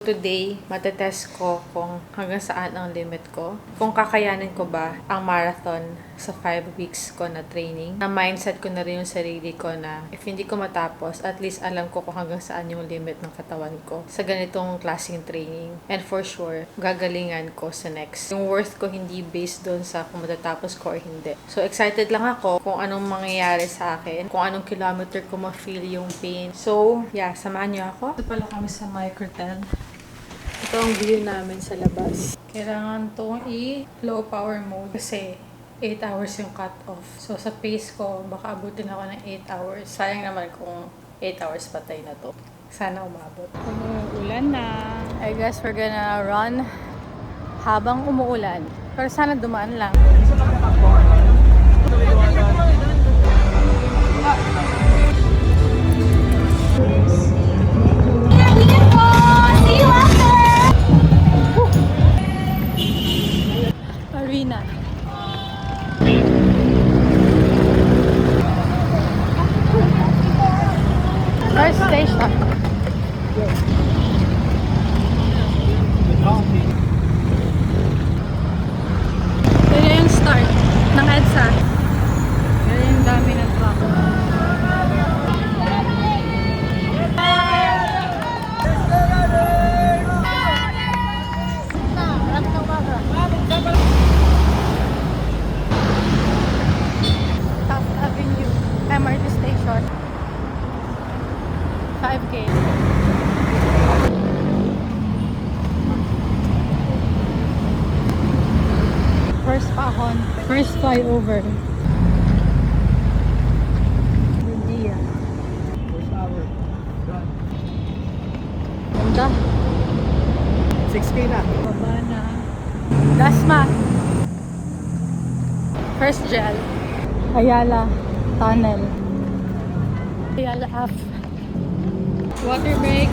Today, matetest ko kung hanggang saan ang limit ko. Kung kakayanin ko ba ang marathon sa 5 weeks ko na training. Na mindset ko na rin yung sarili ko na if hindi ko matapos, at least alam ko kung hanggang saan yung limit ng katawan ko sa ganitong klaseng training. And for sure, gagalingan ko sa next. Yung worth ko hindi based doon sa kung matatapos ko or hindi. So excited lang ako kung anong mangyayari sa akin, kung anong kilometer ko ma-feel yung pain. So, yeah, samahan niyo ako. Ito pala kami sa Microtel. Ito ang view namin sa labas. Kailangan itong i-low power mode kasi 8 hours yung cut off. So sa pace ko, baka abutin ako ng 8 hours. Sayang naman kung 8 hours patay na to. Sana umabot. Umuulan na. I guess we're gonna run habang umuulan. Pero sana dumaan lang. Arena. First station. Yan yung start ng EDSA. Yan yung dami ng truck. Taft Avenue, MRT station. 5K. First pahon. First flyover. India. Ganda. 6K na. Baba na. Dasma. First gel. Ayala Tunnel. Ayala Ave. Water break.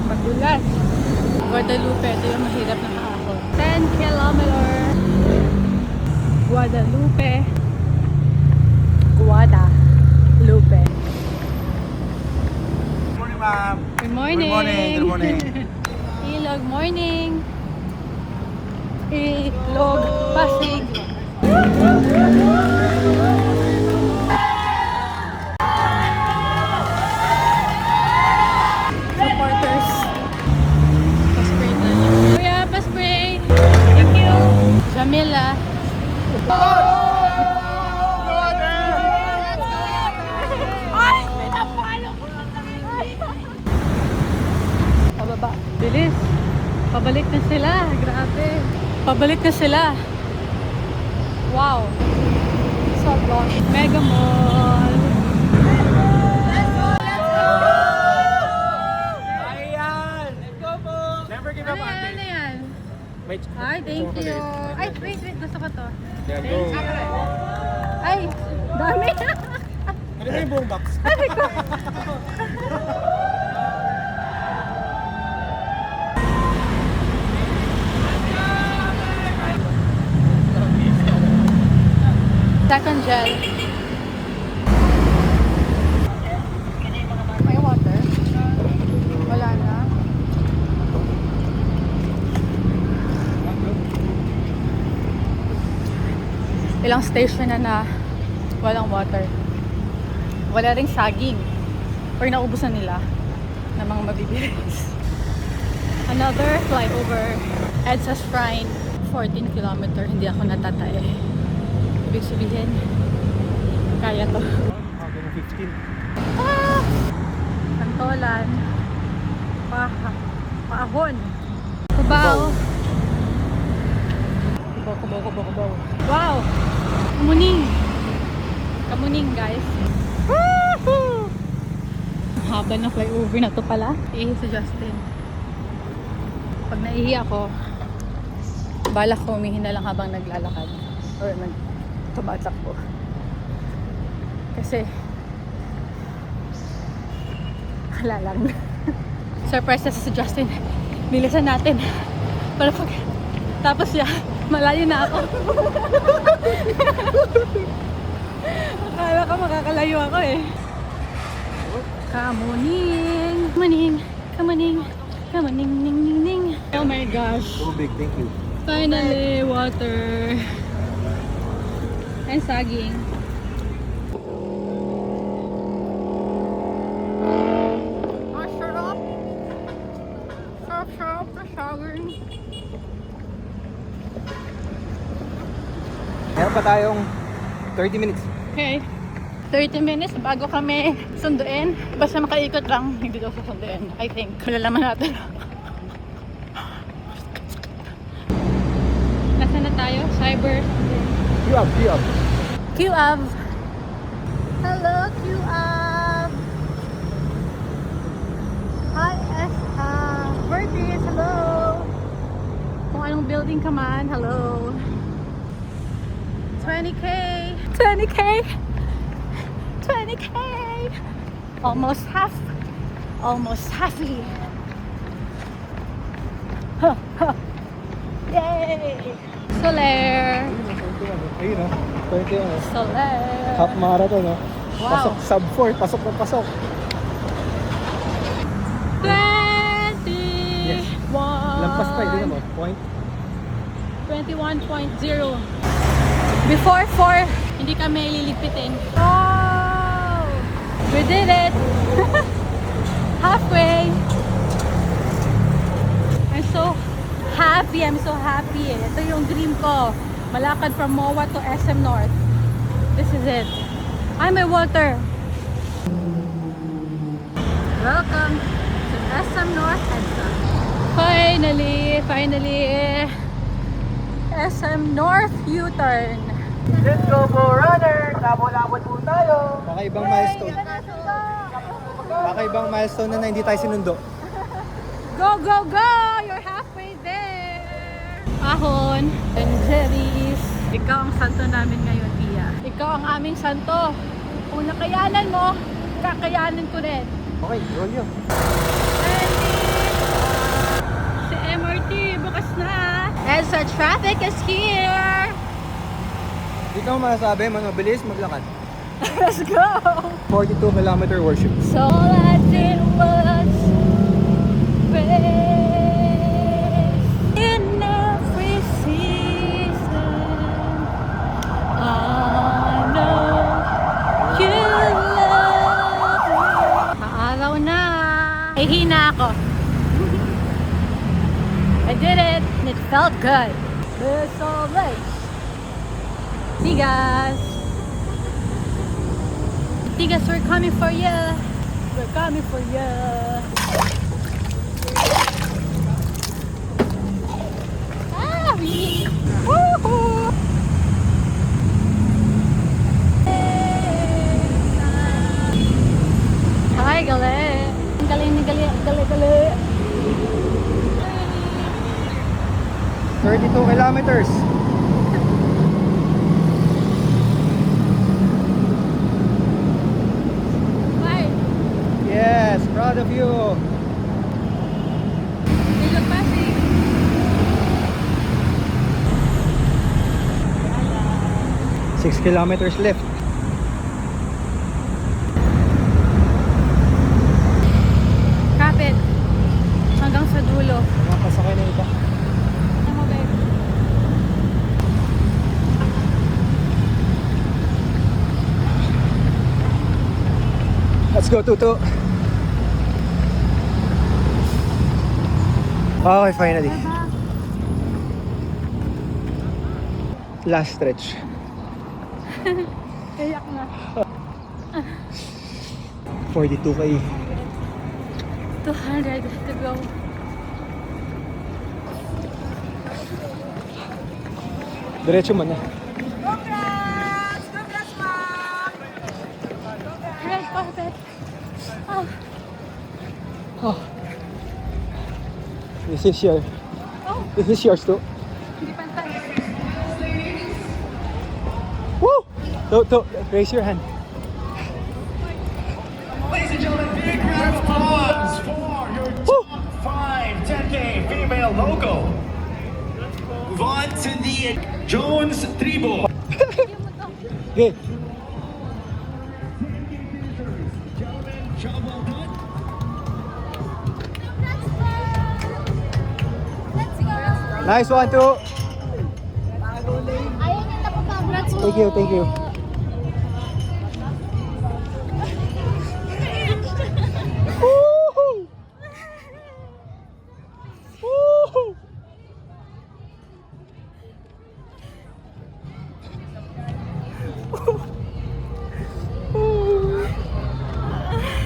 Pagulas. Guadalupe. Ito yung mahirap na kaahon. 10 kilometers. Guadalupe. Guadalupe. Good morning, ma'am. Good morning. Good morning. Good morning. Ilog morning. Ilog Pasig. Supporters. Pa-spray na. Kuya, pa-spray. Thank you. Jamila. Pababa. Bilis. Pabalik na sila. Grabe. Pabalik na sila. Wow. Sobrang. Mega Mall. Ayan! Let's go po! Never give up, ate. Ano yan? May Ay, thank you. Ay, wait. Gusto ko to. Yeah, go. Ay, dami. Ano ba yung buong box? Second gel. May water? Wala na. Ilang station na walang water. Wala ring saging. Or naubos na nila ng mga mabibilis. Another flyover. EDSA Shrine. 14 kilometer. Hindi ako natatay. Ibig sabihin, kaya to. Hanggang 15. Ah! Pantolan. Paahon. Kubaw. Kubaw. Wow! Kamuning guys. Woohoo! Ang haba ng flyover na to pala. Ihi si Justin. Pag naihi ako, balak ko humihin na lang habang naglalakad. Or tumatakbo. Kasi wala lang. Surprise na si Justin. Bilisan natin. Para pag tapos siya, malayo na ako. ko, makakalayo ako eh. Kamuning. Kamuning. Kamuning. Kamuning. Ning, ning, ning. Oh my gosh. So big, thank you. Finally, water. And saging. Oh, shut up. Shut up, the showering. Meron pa tayong 30 minutes. Okay. 30 minutes bago kami sunduin. Basta makaikot lang, hindi daw susunduin. I think. Malalaman natin. Nasaan na tayo? Cyber. Queue up, queue up. QAV. Hello, QAV. Hi, Vertis. Hello. Kung anong building ka man, hello. 20K. 20K. 20K. Almost half. Almost halfly. Huh, huh. Yay. Soler. Ayun o. 20 Soler. half marathon o. Wow. Pasok, sub 4. Pasok na pasok. 21. Yes. Lampas pa, hindi mo. Point. 21.0. Before 4, hindi kami lilipitin. Oh! We did it! Halfway! I'm so happy. I'm so happy. Ito yung dream ko. Malakad from MOA to SM North. This is it. I'm a water. Welcome to SM North EDSA. Finally, SM North U-turn. Let's go for runner! Labot-labot po tayo! Kakaibang milestone. Kakaibang milestone na hindi tayo sinundo. Go, go, go! You're halfway there! Ahon and Jerry's. Ikaw ang santo namin ngayon, Pia. Ikaw ang aming santo. Kung nakayanan mo, kakayanan ko rin. Okay, roll yun. Si MRT, bukas na. EDSA traffic is here! Hindi ka mo masasabi, mabilis maglakad. Let's go! 42-kilometer worship. So all I did was wait in every season. I know you love me. Maaraw na. Ay, hina ako. I did it and it felt good. It's all right. Tigas. Tigas, we're coming for you. We're coming for you. Ah, we. Woohoo! Hi, galing. Galing. 32 kilometers. Bye. Yes, proud of you. Ilog Pasig. 6 kilometers left. Kapit. Hanggang sa dulo. Mga pasakay na iba. Ano mo, babe? Let's go, Tutu. Okay, finally. Last stretch. Kayak na. 42 kay. 200 to go. Diretso man na. Red carpet. Oh, Oh. This is your. oh, This is yours too. hindi pantay. Woo! To, raise your hand. Ladies and gentlemen, big round of applause for your Woo! top 5 10K female local. Move on to the Jones Tribo. Okay. Job well done. Nice one, two. Ayun yung napag-congrats mo. Thank you, thank you. Woohoo! Woohoo!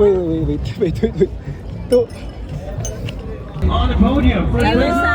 Wait. Two. On the podium for the